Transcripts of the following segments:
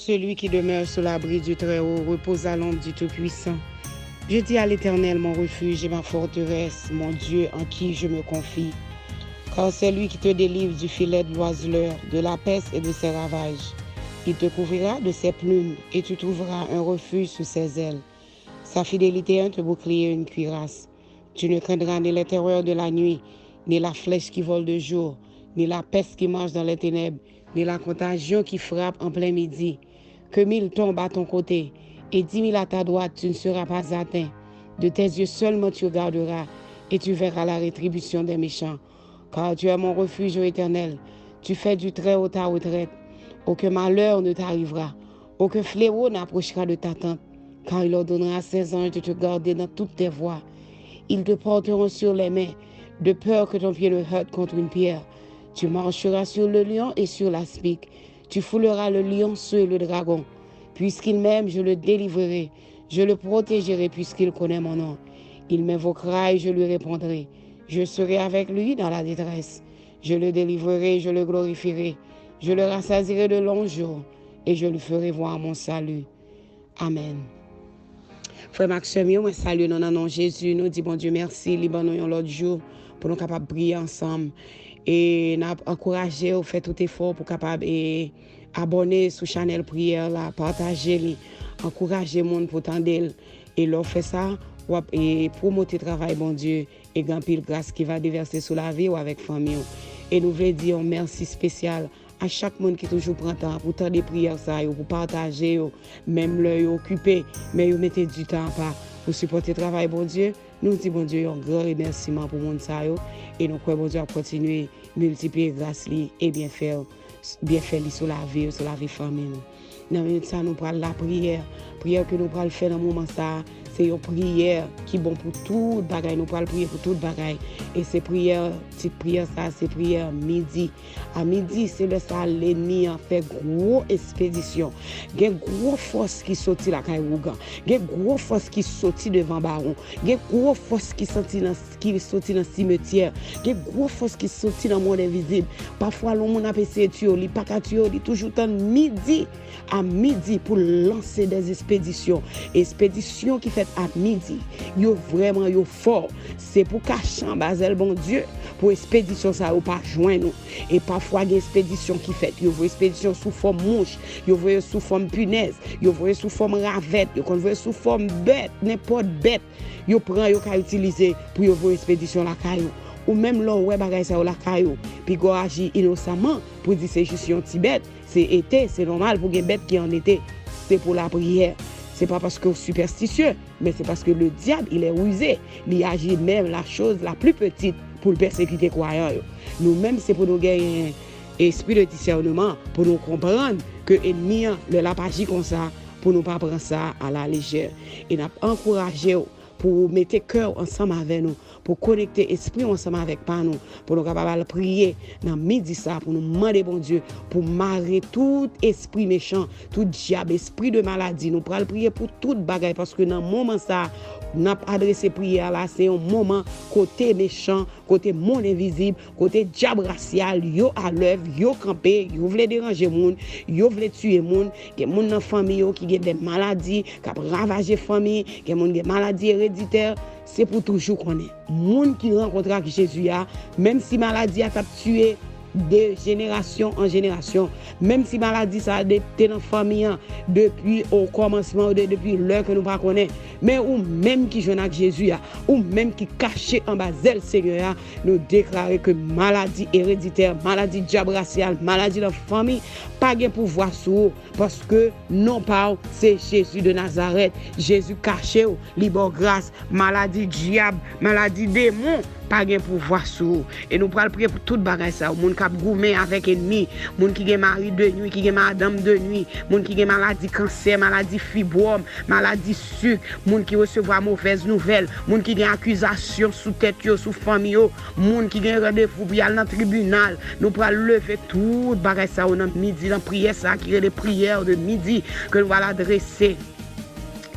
Celui qui demeure sous l'abri du Très-Haut repose à l'ombre du Tout-Puissant. Je dis à l'Éternel, mon refuge et ma forteresse, mon Dieu en qui je me confie. Car c'est lui qui te délivre du filet de l'oiseleur, de la peste et de ses ravages. Il te couvrira de ses plumes et tu trouveras un refuge sous ses ailes. Sa fidélité est un bouclier et une cuirasse. Tu ne craindras ni les terreurs de la nuit, ni la flèche qui vole de jour, ni la peste qui marche dans les ténèbres, ni la contagion qui frappe en plein midi. Que 1000 tombent à ton côté et 10 000 à ta droite, tu ne seras pas atteint. De tes yeux seulement tu regarderas et tu verras la rétribution des méchants. Car tu es mon refuge, ô Éternel. Tu fais du Très-Haut ta retraite. Aucun malheur ne t'arrivera. Aucun fléau n'approchera de ta tente. Car il ordonnera à ses anges de te garder dans toutes tes voies. Ils te porteront sur les mains, de peur que ton pied ne heurte contre une pierre. Tu marcheras sur le lion et sur l'aspic. Tu fouleras le lionceau et le dragon. Puisqu'il m'aime, je le délivrerai. Je le protégerai puisqu'il connaît mon nom. Il m'invoquera et je lui répondrai. Je serai avec lui dans la détresse. Je le délivrerai, je le glorifierai. Je le rassasierai de longs jours et je lui ferai voir mon salut. Amen. Frère Maxime, moi salue dans le nom de Jésus. Nous disons bon Dieu merci, nous l'autre jour pour nous capables de prier ensemble. Et nous encourager au fait tout effort pour capable abonner sur channel prière là, partager, encourager le monde pour tendre et leur fait ça et promouvoir le travail bon Dieu et grand pile grâce qui va déverser sur la vie ou avec famille. Et nous voulons dire un merci spécial à chaque monde qui toujours prend temps pour tendre des prières ça pour partager même l'œil occupé mais vous mettez du temps pour supporter le travail bon Dieu. Nous disons bon Dieu un grand remerciement pour monde ça et nous croyons bon Dieu à continuer multiplier grâce et bien faire sur la vie famille nous. Dans minute ça nous prend la prière que nous pral faire dans moment ça. C'est une prière qui est bon pour tout bagaille. Nous parlons prier pour tout bagaille. Et c'est prière, petite prière ça, c'est prière midi. À midi, c'est le ça l'ennemi a fait gros expédition. Il y a une grosse force qui sortit la Kairougan. Il y a une grosse force qui sortit devant Baron. Il y a une grosse force qui sortit dans le cimetière. Il y a une grosse force qui sortit dans le monde invisible. Parfois, l'homme a essayé de tuer, il pas qu'à tuer, il toujours temps midi à midi pour lancer des expéditions. Expéditions qui fait à midi, yo vraiment yo fort. C'est pour cacher en basel bon Dieu pour expédition ça ou pas joindre nous. Et parfois des expéditions qui fait, yo voyez expédition sous forme mouche, yo voyez sous forme punaise, yo voyez sous forme ravette, yo voyez sous forme bête, n'importe bête, yo prend yo ka utiliser pour yo voyez expédition la caillou. Ou même là ouais bagay ça ou la caillou, puis go agit innocemment pour dire c'est juste un petit bête, c'est été, c'est normal pour une bête qui en été, c'est pour la prière. C'est pas parce que vous superstitieux, mais c'est parce que le diable, il est rusé. Il agit même la chose la plus petite pour le persécuter croyant. Nous-mêmes, c'est pour nous gagner un esprit de discernement, pour nous comprendre que l'ennemi ne l'a pas agi comme ça, pour nous pas prendre ça à la légère. Et nous encouragé pour mettre cœur ensemble avec nous, pour connecter esprit ensemble avec nous, pour nous capables prier dans midi ça, pour nous demander bon Dieu, pour marrer tout esprit méchant, tout diable, esprit de maladie. Nous pourrons prier pour toute bagaille parce que dans le moment ça, nous avons adressé prière là, c'est un moment côté méchant, côté monde invisible, côté diable racial, yo à l'œuvre, yo campé, yo voulait déranger monde, yo voulait tuer monde, que monde dans famille qui a des maladies, qui a ravagé famille, que monde des maladies héréditaires. C'est pour toujours qu'on est. Monde qui rencontre avec Jésus, même si maladie a tué de génération en génération, même si maladie ça a été dans la famille depuis au commencement ou depuis l'heure que nous ne connaissons, mais ou même qui joue avec Jésus, ou même qui caché en bas zèle Seigneur, nous déclarer que maladie héréditaire, maladie diable raciale, maladie dans la famille, pas de pouvoir sur parce que non pas c'est Jésus de Nazareth, Jésus caché, libre grâce, maladie diable, maladie démon, pas de pouvoir sur. Et nous prenons prier pour toute bagaille ça, monde qui a gourmé avec ennemi, monde qui a mari de nuit, qui a madame de nuit, monde qui a maladie cancer, maladie fibrome, maladie sucre, monde qui recevoir mauvaise nouvelle, monde qui a accusation sous tête sous famille, monde qui a rendez-vous pour aller dans le tribunal. Nous prenons lever toute bagaille ça dans midi dans prière ça qui est les prières de midi que nous allons adresser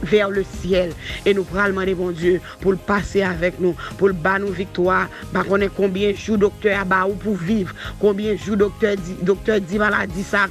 vers le ciel et nous prenons demander bon Dieu pour le passer avec nous, pour le battre nous victoire. Par contre, combien de jours docteur a ba ou pour vivre, combien de jours docteur dit maladie ça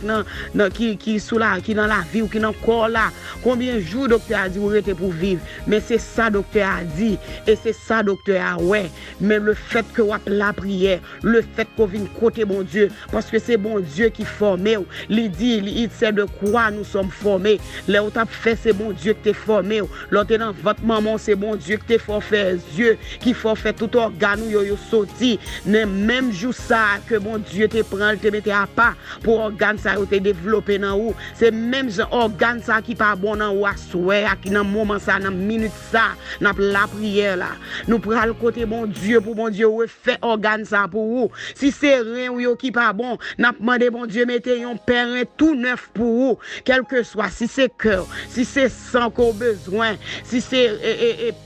qui sous la qui dans la vie ou qui dans corps là, combien de jours docteur a dit ou rester pour vivre, mais c'est ça docteur a dit et c'est ça docteur a ouais, mais le fait que vous la prière, le fait qu'on vienne côté bon Dieu parce que c'est bon Dieu qui forme, il dit il sait de quoi nous sommes formés, là où t'as fait c'est bon Dieu qui formé, l'autre dans votre maman c'est bon Dieu qui faut faire yeux, qui faut faire tout organe yo sorti, même jour ça que bon Dieu te prend, te mette à pas pour organe ça te développer dans ou, c'est même organe ça qui pas bon dans ou à souhait, qui dans moment ça dans minute ça, dans la prière là, nous prenons le côté bon Dieu pour bon Dieu fait organe ça pour vous, si c'est rien ou qui pas bon, n'a demandé bon Dieu mettez un perrin tout neuf pour vous, quel que soit, si c'est cœur, si c'est sang qu'on besoin, si c'est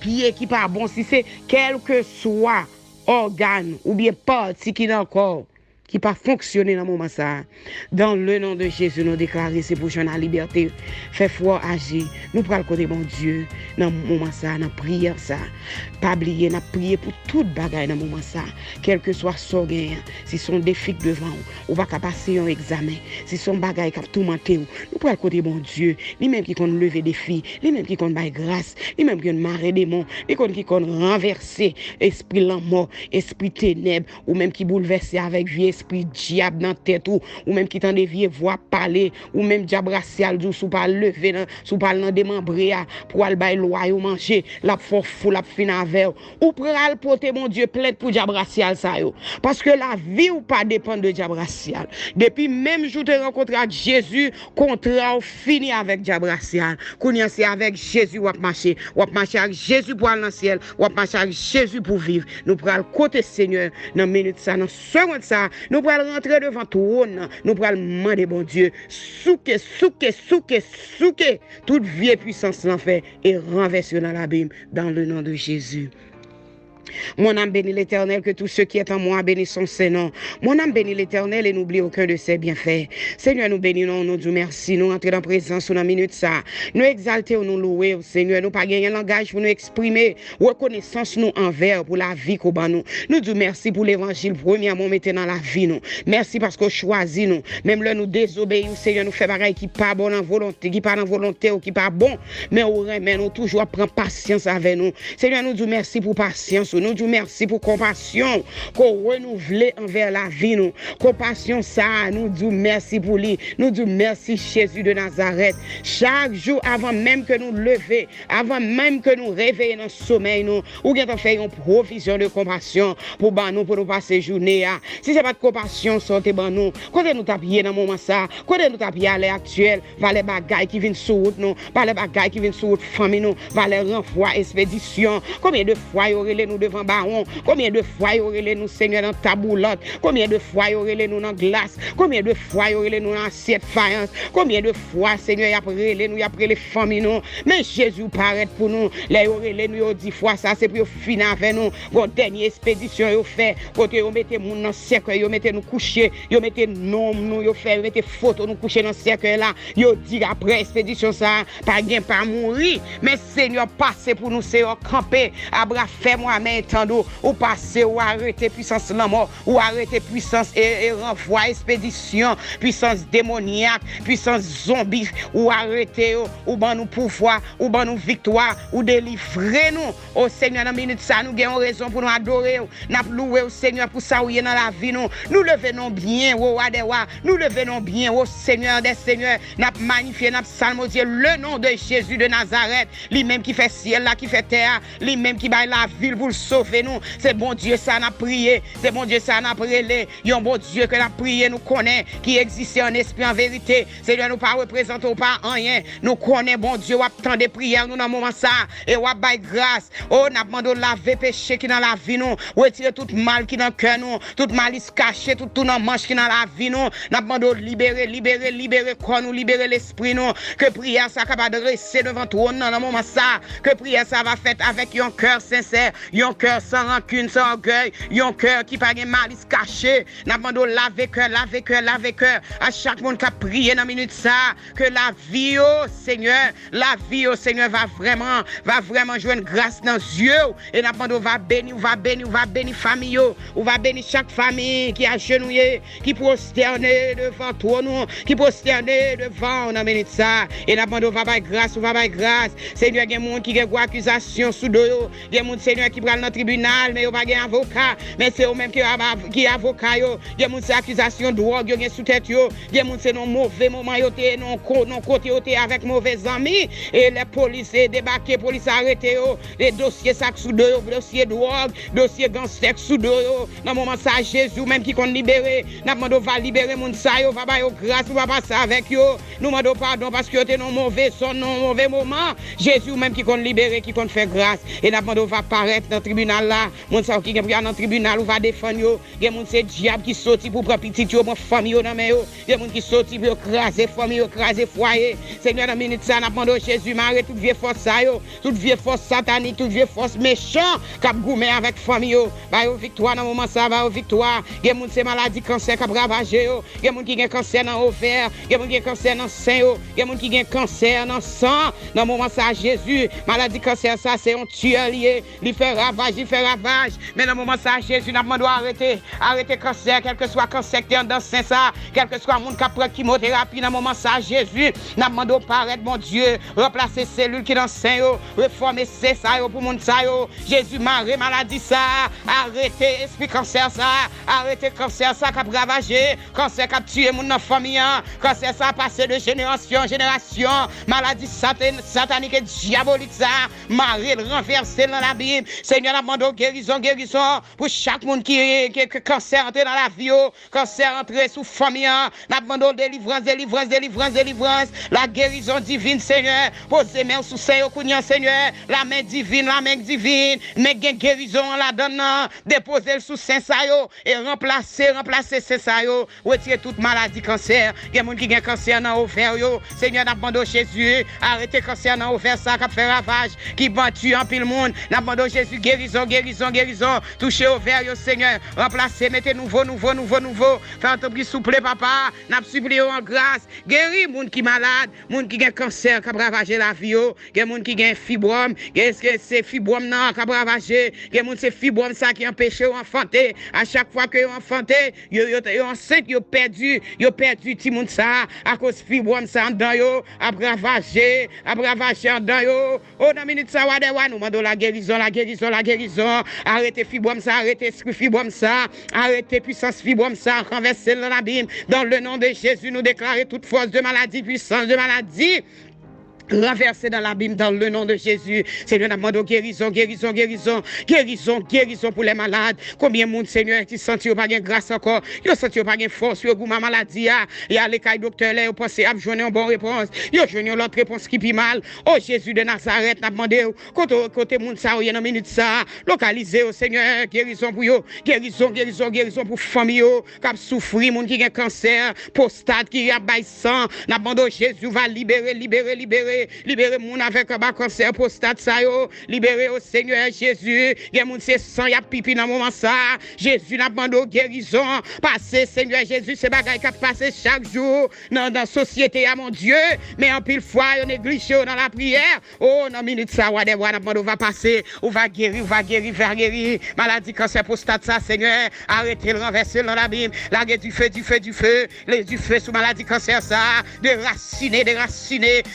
pied qui pas bon, si c'est quel que soit organe ou bien partie qui n'a encore qui pas fonctionner dans le moment ça. Dans le nom de Jésus, nous déclarons c'est pour la liberté. Fait foi agir. Nous prenons le côté bon Dieu dans le moment ça, dans la prière ça. Pas oublier, nous prier pour toute bagaille dans le moment ça. Quel que soit son gain, si son défi devant ou pas passer un examen, si son bagaille qui a tourmenté, nous prenons le côté bon Dieu. Lui-même qui compte lever des filles, lui-même qui compte bailler grâce, lui-même qui compte marrer des démons, lui-même qui compte renverser esprit l'amour, esprit ténèbres, ou même qui bouleverser avec vie esprit diable dans tête ou même qui t'en dévier voix parler ou même diable racial du sous pas lever sous pas dans démembrer pour aller bailler loi ou manger la fou la fin avec ou pral porter mon Dieu plainte pour diable racial ça yo parce que la vie ou pas dépend de diable racial depuis même jour te rencontre Jésus contrat fini avec diable racial kounya c'est avec Jésus ou marcher avec Jésus pour aller dans le ciel ou marcher avec Jésus pour vivre nous pral côté Seigneur dans minute ça dans seconde ça nous pral rentrer devant trône, nous pral demander bon Dieu, souke, toute vieille puissance l'enfer et renverser dans l'abîme dans le nom de Jésus. Mon âme bénit l'Éternel, que tous ceux qui est en moi bénissent son Saint-Nom. Mon âme bénit l'Éternel et n'oublie aucun de ses bienfaits. Seigneur, nous bénissons, nous disons merci, nous entrons dans la présence, dans la minute ça. Nous exaltons, nous louons, Seigneur, nous pas gagner un langage pour nous exprimer, reconnaissance nous envers pour la vie qu'on bat nous. Nous disons merci pour l'évangile, premièrement, mettez dans la vie nous. Merci parce qu'on choisit nous. Même là, nous désobéissons, Seigneur, nous faisons pareil qui pas bon en volonté, qui pas en volonté ou qui pas bon, mais on remet, nous toujours prendre patience avec nous. Seigneur, nous disons merci pour patience. Nous disons merci pour compassion qu'on renouvelle envers la vie nous. Compassion ça, nous disons merci pour lui. Nous disons merci Jésus de Nazareth. Chaque jour avant même que nous lever, avant même que nous réveillons dans le sommeil nous, ou bien fait une provision de compassion pour nous pour nous passer journée. Si c'est pas de compassion, sortez ban nous. Quand nous tapier dans moment ça, quand nous tapier à l'heure actuelle, va les bagailles qui viennent sur route nous, va les bagailles qui viennent sur route famille nous, va les renvoi expédition. Combien de fois y aurait nous devant baron, combien de fois y aurait nous Seigneur dans taboulotte, combien de fois y aurait nous dans glace, combien de fois y aurait nous dans assiette faïence, combien de fois Seigneur y a prélé nous y a prélé famille nous, mais Jésus paraît pour nous, les y aurait nous 10 fois ça c'est pour finir avec nous, bon dernière expédition yo fait, côté yo mettez moun dans cercueil, yo mettez nous coucher, yo mettez nom nous yo fait mettez photo nous coucher dans cercueil là, yo dit après expédition ça pas gain pas mourir, mais Seigneur passez pour nous c'est camper, abra fait moi mais tando ou passer ou arrêter puissance la mort ou arrêter puissance et renvoi expédition puissance démoniaque puissance zombie ou arrêter ou ban nous pouvoir ou ban nous victoire ou délivrer nous au Seigneur dans minute ça nous gagnons raison pour nous adorer n'a louer au Seigneur pour ça ou dans la vie nous levons bien au roi des rois nous levons bien au Seigneur des seigneurs n'a magnifié n'a psalmodier le nom de Jésus de Nazareth lui-même qui fait ciel là qui fait terre lui-même qui baille la ville pour sauver nous. C'est bon Dieu ça n'a prié, c'est bon Dieu ça n'a prié, yon bon Dieu que n'a prié nous connaît qui existe en esprit en vérité. Seigneur nous pas représentons pas rien. Nous connaît bon Dieu ou tant de prières nous dans moment ça et ou bail grâce. Oh n'a demandé laver péché qui dans la vie nous, retirer tout mal qui dans cœur nous, toute malice cachée, tout dans manche qui dans la vie nous. N'a demandé libérer corps nous, libérer l'esprit nous, que prière ça capable de rester devant toi dans moment ça, que prière ça va faire avec un cœur sincère, un un cœur sans rancune, sans orgueil, un cœur qui pas de malice caché. N'a demandé laver cœur, laver cœur, laver cœur. À chaque monde qui a prié dans la minute ça, que la vie au Seigneur, va vraiment jouer une grâce dans les yeux. Et n'a demandé va bénir famille, ou va bénir chaque famille qui a genouillé, qui prosterné devant toi nous, qui prosterné devant dans minute ça. Et n'a demandé va bailler grâce, Seigneur, il y a des gens qui ont accusation sous dos, il y a des gens Seigneur qui prennent dans le tribunal, mais ils n'ont pas d'avocat, mais c'est eux-mêmes qui sont avocats, il y a des gens qui ont accusation de drogue, il y a sous tête, il y a des gens qui ont mauvais moment, non côté avec mauvais amis, et les policiers débarqués, les policiers arrêtés, les dossiers sacs sous dos, dossiers drogue, dossiers gangster sous dos, dans le moment ça, Jésus même qui compte libérer, nous demandons va libérer mon ça, va bailler grâce, va passer avec eux, nous demandons pardon parce que tu es dans mauvais son, non mauvais moment, Jésus même qui compte libérer, qui compte faire grâce, et nous demandons va apparaître dans le tribunal là, mon ça qui est dans le tribunal, ou va défendre eux, il y a c'est diable qui sorti pour prendre petit yo, mon famille dans mes yo, il y a qui sorti pour écraser famille, écraser foyer, Seigneur dans minute ça, nous demandons Jésus m'arrête toute vieille force ça yo, toute vieille force satanique, toute vieille force méchant, qui a goumé avec famille yo, va yo victoire dans moment ça, va yo victoire, il y a c'est maladie cancer qui a ravagé yo, il y a qui a cancer dans ovaire, il y a qui a cancer dans sein yo, il y a qui a cancer dans sang, dans moment ça Jésus, maladie cancer ça c'est un tueur lié, il fait ravage, mais dans moment ça Jésus n'a demandé arrêter cancer, quel que soit cancer qui est dans sein ça, quel que soit le monde qui prend chimiothérapie dans moment ça Jésus n'a demandé paraître mon Dieu, remplacer cellules qui dans sein yo, reformer c'est ça yo pour monde ça yo, Jésus marre maladie ça, arrêter esprit cancer ça, arrêter cancer ça qui a ravagé, cancer qui a tué mon dans famille, cancer ça a passé de génération en génération, maladie satanique et diabolique ça, marre renverser dans la Bible, Seigneur n'a demandé guérison pour chaque monde qui cancer entre dans la vie, cancer entre sous famille, n'a demandé délivrance, la guérison divine Seigneur, posez main sous Seigneur, Seigneur, la main divine, mais guérison la donne, déposez sous Saint Sayo et remplacer Saint Sayo, retirer toute maladie cancer, il y a des gens qui ont cancer dans l'ovaire, Seigneur n'a demandé Jésus, arrêtez cancer dans l'ovaire ça qui fait ravage, qui battu en pile monde, n'a demandé Jésus guérison, touchez ovaire Seigneur, remplacez, mettez nouveau, faites un petit souple papa, n'a supplié en grâce, guéris monde qui malade, monde qui a cancer qui a ravagé la vie, il y a monde qui a fibrome, qu'est-ce que c'est fibrome non qui a ravagé, il y a monde c'est fibrome ça qui empêche enfanter, à chaque fois que enfanter, yo enceinte yo perdu ti monde ça à cause fibrome ça dans yo, a ravagé dans yo, oh dans minute ça wa nous demandons la guérison, arrêtez fibrome ça, arrêtez esprit fibrome ça, arrêtez puissance fibrome ça, renversez dans l'abîme, dans le nom de Jésus nous déclarer toute force de maladie, puissance de maladie renversé dans l'abîme dans le nom de Jésus. Seigneur, nous demandons guérison pour les malades. Combien de monde, Seigneur, qui sentent pas de grâce encore, ils sentent pas de force, ils ont ma maladie, il y a les cas docteur là, ils pensent à joindre une bonne réponse, ils ont l'autre réponse qui pi mal. Oh Jésus de Nazareth, nous demandons côté monde ça, il y a une minute ça, localiser au Seigneur, guérison pour eux, guérison pour famille qui souffrir, monde qui a cancer, prostate qui a bail sang. Nous demandons Jésus va libérer moun avec un cancer prostate ça yo, libérer au Seigneur Jésus, il y a moun c'est sang y a pipi dans moment ça, Jésus n'a demandé guérison, passer Seigneur Jésus c'est bagaille qui passer chaque jour dans société à mon Dieu, mais en pile fois on néglige dans la prière, oh dans minute ça n'a demandé va passer, on va guérir, maladie cancer prostate ça Seigneur, arrêtez le renverser dans l'abîme, larguer du feu sous maladie cancer ça,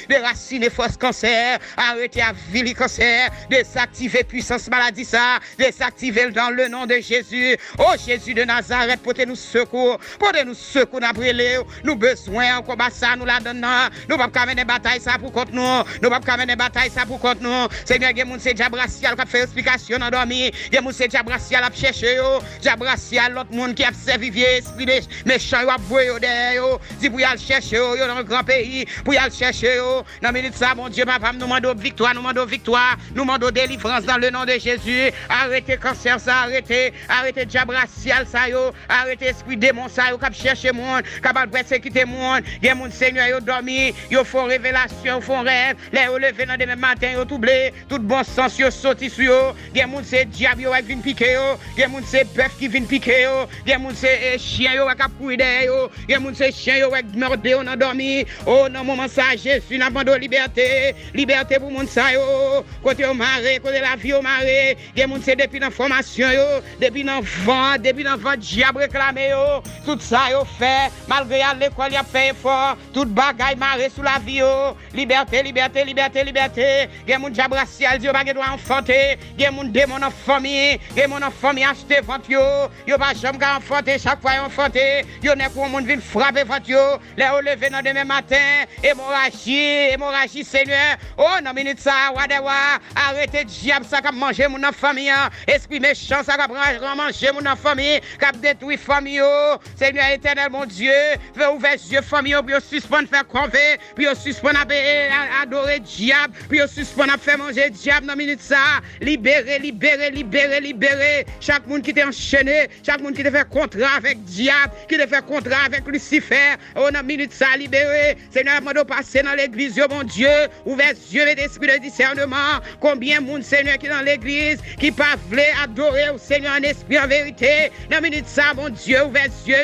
déraciner force cancer, arrêtez à vili cancer, désactiver puissance maladie ça, désactiver dans le nom de Jésus. Oh Jésus de Nazareth, portez-nous secours d'après nous besoin en combat ça nous la donnons. Nous pas mener des batailles ça pour contre nous. Seigneur, il y a moun c'est Diabracial qui fait explication dans dormir. Il y a moun c'est Diabracial à chercher Diabracial l'autre monde qui a servi vieux esprit méchant a voyer derrière dit pour y aller chercher dans le grand pays, pour y aller chercher dans minute ça, mon Dieu, papa, nous demandons victoire, nous demandons victoire, nous demandons délivrance dans le nom de Jésus. Arrêtez cancer ça, arrêtez diable racial ça yo, arrêtez esprit démon ça yo, cap chercher monde, cap persécuter monde. Gen moun Seigneur yo dormi, yo font révélation, font rêve, les yo levé dans demain matin yo troublé, tout bon sens yo sorti sur yo. Gen moun c'est diable yo qui vient piquer yo, gen moun c'est bœuf qui vient piquer yo, gen moun c'est chien yo qui courir derrière yo, gen moun c'est chien yo qui mordé yo dans dormi. Oh non moment ça Jésus n'a pas de liberté, liberté pour moun ça yo, côté au maré, côté la vie au maré. Gen moun c'est depuis dans formation yo, depuis dans vent diable réclamer yo, tout ça yo fait malgré à l'école y a fait effort, tout bagaille maré sous la vie yo. Liberté, liberté, liberté, liberté. Gen moun diable racial Dieu pas doit enfanter, gen moun démon en famille acheter vente yo pas jamais enfanter chaque fois enfanter, yo n'est pour moun vinn frapper vente yo, les au lever dans demain matin, hémorragie Seigneur. Oh non minute ça wadewa, arrêtez diable ça qui manger mon famille, esprit méchant ça qui manger mon famille, qui détruit famille yo. Seigneur éternel mon Dieu, fais ouvrir yeux famille puis suspendre faire conver, puis suspendre adorer diable, puis suspendre faire manger diable dans minute ça. Libérer chaque monde qui t'est enchaîné, chaque monde qui te fait contrat avec diable, qui te fait contrat avec Lucifer. Oh dans minute ça libérer. Seigneur m'a passer dans l'église mon Dieu, ouvert yeux et d'esprit de discernement. Combien de monde Seigneur qui dans l'église qui pas voulait adorer au Seigneur en esprit en vérité. Dans minute ça mon Dieu, ouvert yeux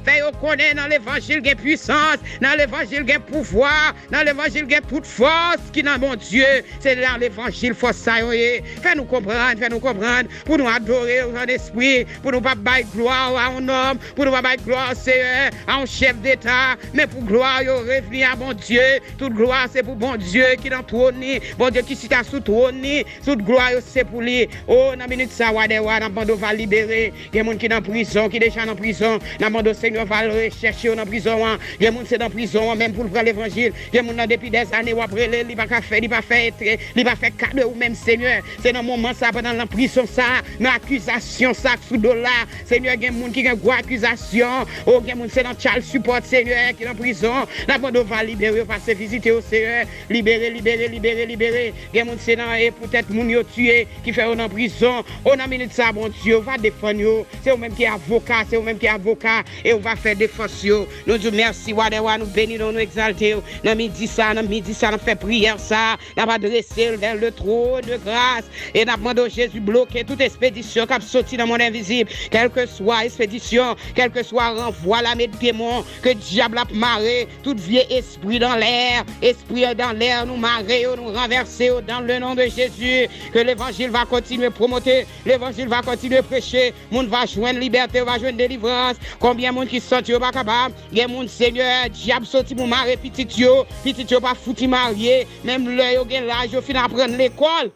fait connaître dans l'évangile gain puissance, dans l'évangile gain pouvoir, dans l'évangile gain toute force qui dans mon Dieu. C'est dans l'évangile force ça fais-nous comprendre pour nous adorer en esprit, pour nous pas bailler gloire à un homme, pour nous pas bailler gloire à un chef d'état, mais pour gloire revenir à mon Dieu. Toute gloire c'est pour bon Dieu qui dans trône, bon Dieu qui sit sous trône, toute gloire c'est pour lui. Oh dans minute ça wadewa n'a bando va libérer, il y a monde qui dans prison, qui déjà dans prison, n'a bando Seigneur va le rechercher dans prison, il y a monde c'est dans prison même pour prendre l'évangile, il y a monde depuis des années ou après il pas faire, il pas faire cadeau ou même Seigneur, c'est dans moment ça pendant la prison ça, dans accusation ça sous dollar, Seigneur il y a monde qui a une grosse accusation, oh il y a monde c'est dans child support Seigneur qui est en prison, n'a bando va libérer passer visiter au Seigneur, libérer, il y a monde c'est dans et peut-être moun yo tué qui fait en prison, on a minute ça bon Dieu va défendre yo, c'est vous même qui est avocat, et on va faire défense yo. Nous disons merci wadewa, nous bénissons, nous exalter dans midi ça nous fait prière ça, n'a pas dresser vers le trône de grâce et n'a demandé Jésus bloquer toute expédition qui a sorti dans le monde invisible, quelle que soit expédition, quel que soit renvoi la démon que diable a marré, tout vieux esprit dans l'air nous marrer, nous renverser dans le nom de Jésus, que l'évangile va continuer promoter, l'évangile va continuer prêcher, monde va joindre liberté, va joindre délivrance. Combien de monde qui sorti au pas capable, il y a monde Seigneur diable sorti pour marrer petit yo pas foutu marier, même le yo gen l'âge yo fin apprendre l'école.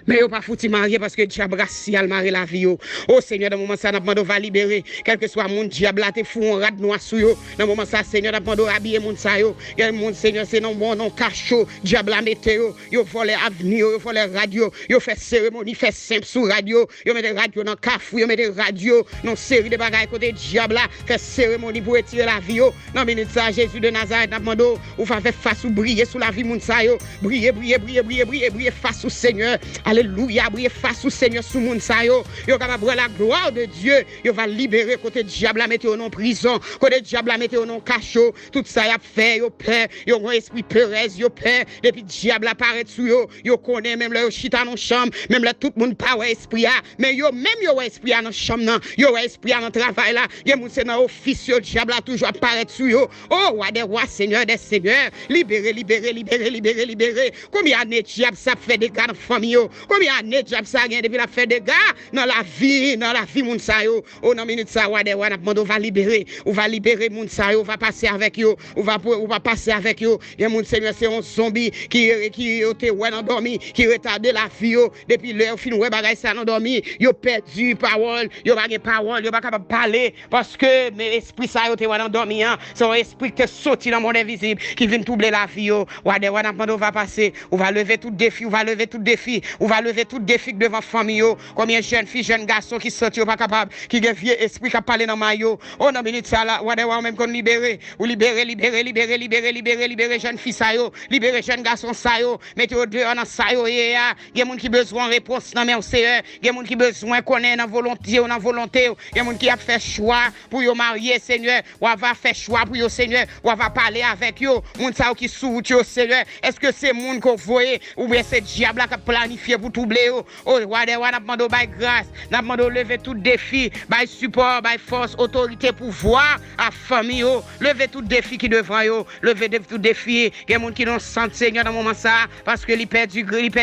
Mais yo pas foutu marier parce que diable racial marie la vie yo. Oh Seigneur, dans moment ça n'a pas va libérer, quel que soit mon diable là te fou on rad noir sou yo. Dans moment ça Seigneur n'a pas habiller mon ça yo. Quel mon Seigneur c'est non bon non cachot, diable la météo, yo volé avenir, yo volé radio, yo fait cérémonie, fait simple sous radio, yo met radio dans cafou, yo met radio non série de bagages côté diable là, fait cérémonie pour retirer la vie yo. Non minute ça Jésus de Nazareth n'a pas ou faire face ou briller sous la vie mon ça yo. Briller face au Seigneur. Alléluia, briller face au Seigneur sous moun sa yo. Yo capable la gloire de Dieu. Yo va libérer côté diable la mettre en prison, côté diable la mettre en cachot. Tout ça y a fait, yo peur, yo un esprit peurez, yo peur. Depuis diable apparaît sous yo, yo connaît même le chita dans chambre, même là tout monde pas esprit a, mais yo même yo esprit dans chambre nan, yo esprit dans travail là, yo moun c'est dans office yo diable a toujours apparaît sous yo. Oh roi des rois, Seigneur des seigneurs, libérez. Combien d'années diable ça fait des gars dans famille yo? Combien d'années diable ça gagne depuis la fait des gars dans la vie moun sa yo? Oh non minute ça roi des rois n'a demandé on va libérer moun sa yo, on va passer avec yo, on va passer avec yo. Y a moun Seigneur c'est un zombie qui était ouais endormi, qui retardait la vie yo depuis l'heure fin ouais bagay ça endormi, yo perdu parole, yo pas parole, yo pas capable parler parce que mais esprit ça yo était ouais endormi hein, son esprit qui est sorti dans le monde invisible qui vient troubler la vie yo. Ouais des rois n'a demandé on va passer, on va lever tout défi, on va va lever tout défi devant famille. Combien de jeunes filles, jeunes garçons qui sortent pas capables, qui ont vieux esprit qui parlent dans maillot. Oh, dans minute ça là, ou même qu'on libérer, ou libérer jeunes filles ça yo, libérer jeunes garçons ça yo, mettez au dehors dans ça yo, il y a des gens qui besoin de réponse dans mais Seigneur, il y a des gens qui besoin de connaître dans volonté, il y a des gens qui a fait choix pour yo marier Seigneur, ou va faire choix pour yo Seigneur, ou va parler avec yo, moun ça qui sous yo Seigneur, est-ce que c'est moun qu'on voyait ou bien c'est diable qui a planifié pour troubler yo? Oh, n'a demandé by grâce, n'a demandé lever tout défi, by support, by force, autorité, pouvoir à famille yo, lever tout défi qui devant yo, lever tout défi, il y a des gens qui n'ont pas Seigneur dans moment ça parce que il perd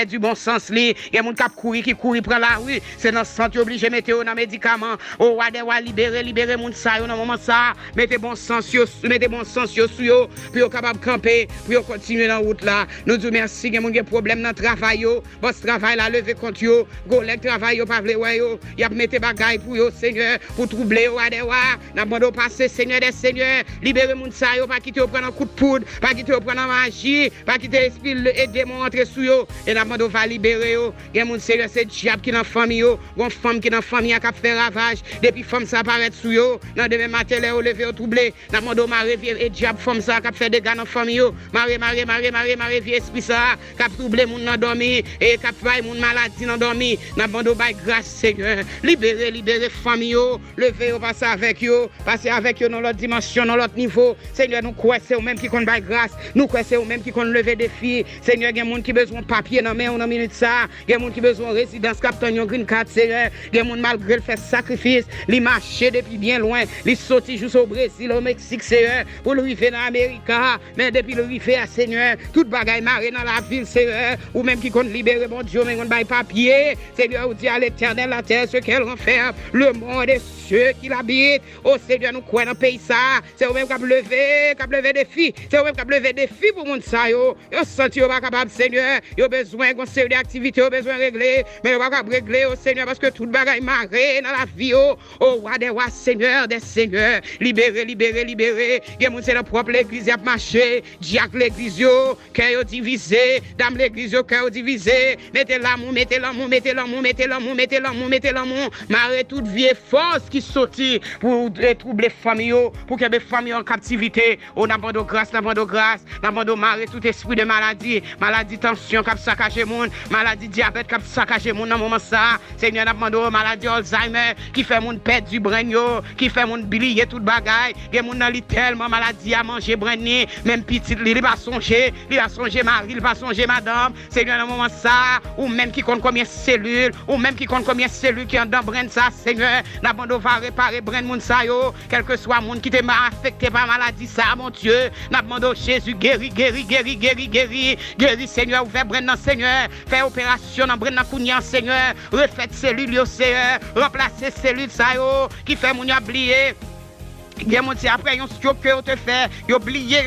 du bon sens li, il y a des gens qui courent prend la rue, c'est dans santé obligé mettre dans médicament. Oh, wa libérer moun ça yo dans moment ça, mettez bon sens yo sous yo, puis yo capable camper, puis yo continuer dans route là. Nous disons merci, il y a des problèmes dans travail yo, boss travail là lever contre yo, collègue travail yo pas vle yo, y a mettre bagaille pour yo Seigneur, pour troubler yo n'a demandé passer Seigneur des seigneurs, libérer moun ça yo, pas quitter prendre un coup de poudre, pas quitter prendre magie, pas quitter esprit et démon entrer sous yo, et n'a demandé va libérer yo. Y a moun Seigneur c'est diable qui dans famille yo, une femme qui dans famille a fait ravage, depuis femme ça apparaît sous yo, dans demain matin les au lever au troublé, n'a demandé mari et diable femme ça qui fait des gars dans famille yo, mari vie esprit ça qui troublé moun dans dormi et qui fait moun maladie dans dormi, n'a demandé by grâce Seigneur, libérer famille yo, lever au passer avec yo dans l'autre dimension, dans l'autre niveau. Seigneur, nous croyons c'est eux même qui compte by grâce, nous croyons c'est eux même qui compte lever des filles. Seigneur, il y a des gens qui besoin de papier dans main, on a minute ça, il y a des gens qui besoin de résidence captain yon green card Seigneur, il y a des gens malgré le fait sacrifice, li marcher depuis bien loin, li sorti jusqu'au Brésil, au Mexique Seigneur, pour le arriver dans l'Amérique, mais depuis le arriver à Seigneur, toute bagaille marée dans la ville Seigneur, ou même qui compte libérer mon Dieu, mais on bail papier. Seigneur, vous dit à l'Éternel la terre ce qu'elle renferme, le monde et ceux qui l'habitent. Oh Seigneur, nous croyons dans le pays ça. C'est eux-mêmes qui ont levé des filles. C'est eux-mêmes qui ont levé des filles pour mon ça. Yo senti pas capable Seigneur. Ils ont besoin d'une série d'activités, ils ont besoin de régler. Mais ils ne pas régler au Seigneur parce que toute bagaille marée dans la vie. Oh roi des rois, Seigneur des seigneurs. Libérez. Il y a c'est la propre l'église qui a marché. Diacre l'église, cœur divisé. Dame l'église, cœur divisé. Mettez l'amour. Marée toute vieille force qui sortit pour troubler famille, pour que les familles en captivité. On a de grâce, marée tout esprit de maladie tension qui a saccagé monde, maladie diabète qui a saccagé monde dans moment ça. Seigneur, on a demandé maladie Alzheimer qui fait monde perdre du brain, qui fait monde oublier toute bagaille. Il y a tellement maladie à manger brain, même petit il va songer mari, il va songer madame. Seigneur, dans moment ça, ou même qui compte combien cellules, qui ont dans brain ça, Seigneur, n'a pas va réparer brain moun ça yo, quel que soit monde qui t'est affecté par maladie ça, mon Dieu, n'a demandé Jésus guéri, Seigneur, ouvert brain dans Seigneur, fait opération dans brain dans kounya Seigneur, refait cellules yo Seigneur, remplacer cellules ça yo, qui fait moun oublier. Il y a des gens après, ils ont stroke que te fait, ils oublié,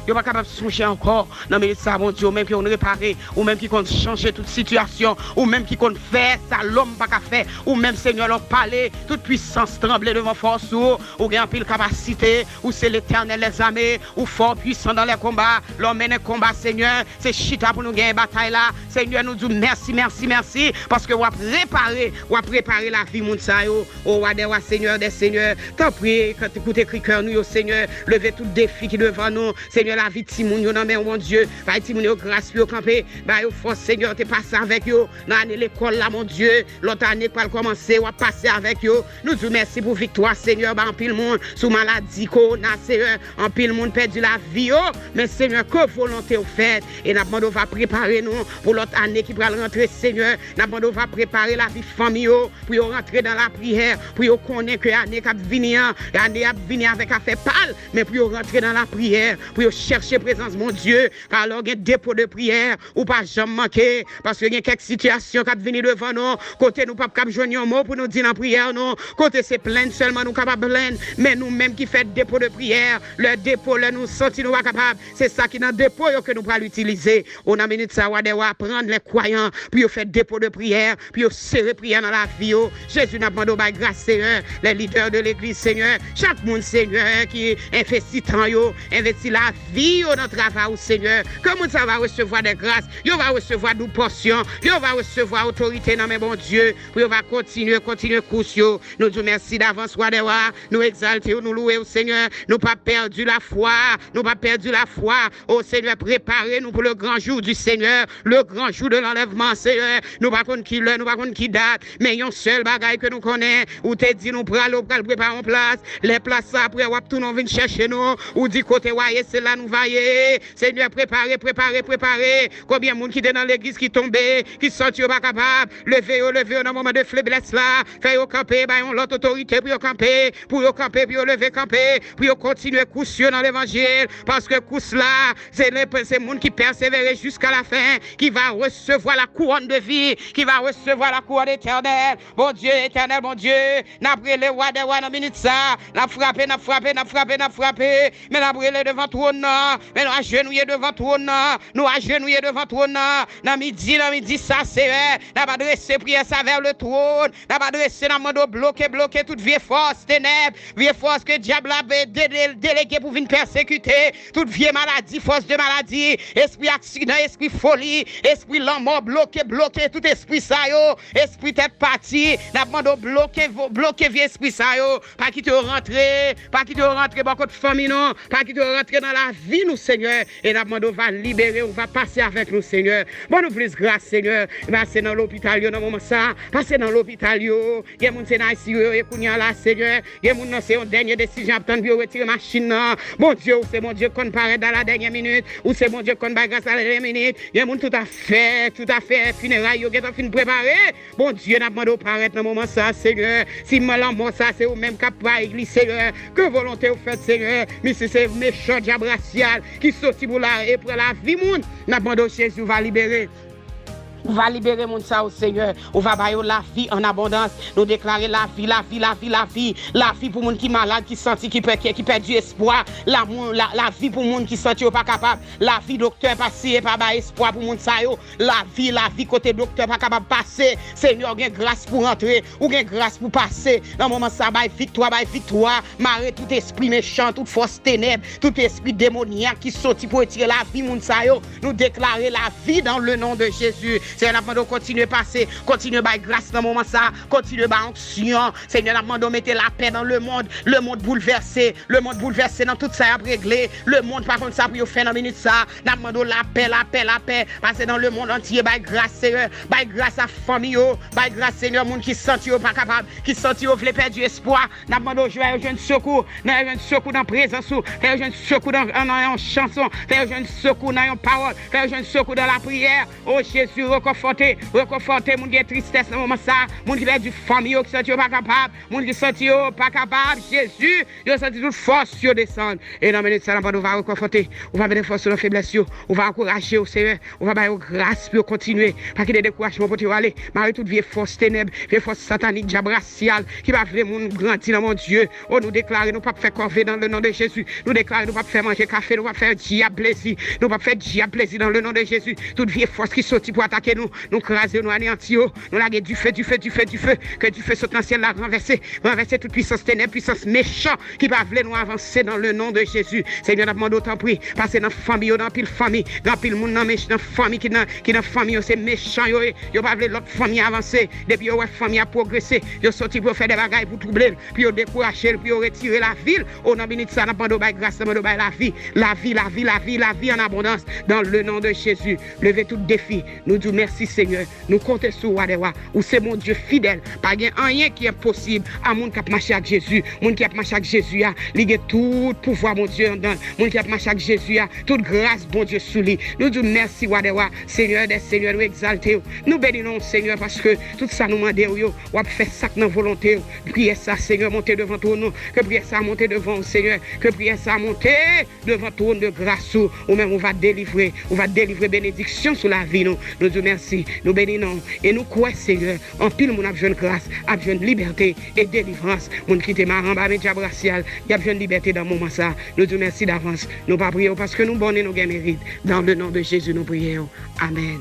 ils pas capable de songer encore. Non mais ça, mon Dieu, même qui ont réparé, ou même qui compte changer toute situation, ou même qui compte faire ça, l'homme pas qu'à faire, ou même Seigneur leur parler, toute puissance trembler devant force, ou gain pile capacité, ou c'est l'Éternel les armées, ou fort puissant dans les combats, l'homme mène un combat, Seigneur, c'est chita pour nous gagner bataille là. Seigneur, nous disons merci, parce que vous avez préparé la vie, mon Sayo, au roi des rois, Seigneur des seigneurs, t'en prie. Quand écoute écrit cœur nous, Seigneur, levez tout défi qui devant nous, Seigneur, la vie de Timoun, non mais mon Dieu, bah Timoun, grâce pour camper, bah force, Seigneur, t'es passé avec eux, dans l'année l'école là, mon Dieu, l'autre année pour commencer, on va passer avec eux. Nous disons merci pour victoire, Seigneur, bah en pile monde, sous maladie, corona, Seigneur, en pile monde perdu la vie, mais Seigneur, que volonté au fait, et nous on va préparer nous pour l'autre année qui va rentrer, Seigneur, nous on va préparer la vie de famille, pour rentrer dans la prière, pour connaître que l'année qui va venir, l'année a venir avec affaire pâle, mais pour rentrer dans la prière, pour chercher présence mon Dieu, car alors il y a dépôt de prière, ou pas jamais manquer, parce qu'il y a quelques situations qui viennent devant nous, côté nous pas capable joindre un mot pour nous dire dans la prière, non, côté c'est plein seulement nous capables plein, mais nous-mêmes qui fait dépôt de prière, le dépôt, là nous sortis nous pas capables, c'est ça qui est dans le dépôt que nous pourrons l'utiliser. On a minute ça, on prendre les croyants, puis on fait dépôt de prière, puis on serrer prière dans la vie. Jésus n'a pas demandé grâce, Seigneur, les leaders de l'église, Seigneur. Seigneur. Chaque monde, Seigneur, qui investit temps, investit la vie dans le travail, Seigneur. Comment ça va recevoir des grâces, il va recevoir des portions, il va recevoir autorité dans mes bon Dieu. Puis on va continuer course. Nous disons merci d'avance, roi des rois. Nous exaltons, nous louons, Seigneur. Nous pas perdu la foi. Oh Seigneur, préparez-nous pour le grand jour du Seigneur, le grand jour de l'enlèvement, Seigneur. Nous pas contre qui l'heure, nous pas contre qui date, mais un seul bagaille que nous connaissons, ou te dit nous prenons préparer en place, les places après, ou tout nous vient chercher nous, ou dit côté voyez, c'est là nous vailler. Seigneur, préparez. Combien de monde qui est dans l'église qui tombe, qui sortent pas capable, levez dans un moment de faiblesse là, faites camper, on l'autre autorité pour camper, pour lever camper, pour continuer coucher dans l'évangile, parce que couche là, c'est les monde qui persévère jusqu'à la fin, qui va recevoir la couronne de vie, qui va recevoir la couronne éternelle. Bon Dieu, éternel, bon Dieu, n'a pris les rois des rois dans minute ça, n'a frappé, mais n'a brûlé devant trône, mais nous agenouillé devant trône, dans midi ça c'est n'a pas adressé prière ça vers le trône, n'a pas adressé dans monde bloqué toute vieille force ténèbres, vieille force que diable a délégué pour venir persécuter, toute vieille maladie, force de maladie, esprit accident, esprit folie, esprit l'amour bloqué, tout esprit ça yo, esprit tête partie, n'a demandé bloquer vieux esprit ça yo, pas qui te rentrer, beaucoup de famille non, pas qui te rentrer dans la vie nous Seigneur, et n'a demandé on va libérer, on va passer avec nous Seigneur. Bon nous plus grâce Seigneur, passer dans l'hôpital yo dans moment ça, passer dans l'hôpital yo, il y a moun c'est dans ici yo et kounya là Seigneur, il y a moun non c'est une dernière décision attendre bio retirer machine non. Bon Dieu, c'est mon Dieu qu'on paraît dans la dernière minute, ou c'est mon Dieu qu'on va grâce à la dernière minute. Il y a moun tout à fait funérailles yo qui ont fini préparer. Bon Dieu n'a demandé paraître dans moment ça Seigneur. Si malamment ça c'est au même cap pas église Seigneur, que volonté vous faites Seigneur, mais c'est méchant diable racial qui sorti pour la et pour la vie moun, n'a demandé Jésus va libérer. On va libérer mon ça au Seigneur. On va bailler la vie en abondance. Nous déclarer la vie pour moun qui malade, qui senti qui perd du espoir. La vie pour moun qui senti pas capable. La vie docteur passer pas ba espoir pour moun ça yo. La vie côté docteur pas capable passer. Seigneur gain grâce pour entrer ou gain grâce pour passer. Dans moment ça bail victoire. Marrer tout esprit méchant, toute force ténèbres, tout esprit démoniaque qui sorti pour retirer la vie moun ça yo. Nous déclarer la vie dans le nom de Jésus. Seigneur, nous continuer à passer, continuer à grâce dans le moment ça, continuer à onction. Seigneur, nous mettez la paix dans le monde bouleversé dans tout ça à régler. Le monde, par contre, ça pour faire dans minute ça. Nous demandons la paix, passer dans le monde entier, grâce, Seigneur, grâce à la famille, grâce, Seigneur, monde qui sentit pas capable, qui sentit voulait perdre du espoir. Nous demandons jouer un secours, dans la présence, faire un secours dans une chanson, faire un secours dans une parole, faire un secours dans la prière. Oh Jésus, reconforter moun qui tristesse dans moment ça, moun qui perd du famille qui senti pas capable, moun qui senti pas capable, Jésus, yo senti toute force yo descendre. Et dans minute ça on va reconforter, on va mettre force sur la faiblesse yo, on va encourager au Seigneur, on va bailler grâce pour continuer, pas qu'il y ait des découragement pour te aller, marie toute vieille force ténèbres, vieille force satanique diable racial qui va faire moun grandir dans mon Dieu. Oh nous déclarer nous pas faire corvée dans le nom de Jésus. Nous déclarer nous pas faire manger café, nous pas faire diable plaisir. Nous pas faire diable plaisir dans le nom de Jésus. Toute vieille force qui sortit pour attaquer nous craser, nous anéantir, nous laguer du feu, que du feu saute dans le ciel, là, renverser toute puissance ténèbres, puissance méchante qui va venir nous avancer dans le nom de Jésus. Seigneur, nous demandons autant prix, passer dans la famille, dans pile famille, dans pile monde, dans la famille qui dans famille, c'est méchant, yo pas l'autre famille avancer, depuis la famille a progressé, yo sorti pour faire des bagailles pour troubler, puis yo décourager, puis yo retirer la ville, on a béni ça, nous demandons grâce, nous demandons la vie en abondance, dans le nom de Jésus. Levez tout défi, nous disons merci Seigneur, nous comptons sur Wadewa, où c'est mon Dieu fidèle, pas rien qui est possible à mon qui a marché avec Jésus, mon qui a marché avec Jésus, il a tout pouvoir mon Dieu en donne, mon qui a marché avec Jésus, toute grâce bon Dieu sous lui. Nous disons merci Wadewa, Seigneur des Seigneurs, nous exaltons, nous bénissons Seigneur parce que tout ça nous demande, on va faire ça dans volonté, priez ça Seigneur, monter devant toi nous, que priez ça monter devant Seigneur, que priez ça monter devant toi de grâce ou même on va délivrer bénédiction sur la vie nous disons merci, nous bénissons et nous croyons Seigneur, en pile mon a besoin de grâce, a besoin de liberté et délivrance, mon qui te marrant ba diable racial, il y a besoin de liberté dans moment ça. Nous disons merci d'avance, nous pas prions parce que nous bonnes et nous gain mérite. Dans le nom de Jésus nous prions. Amen.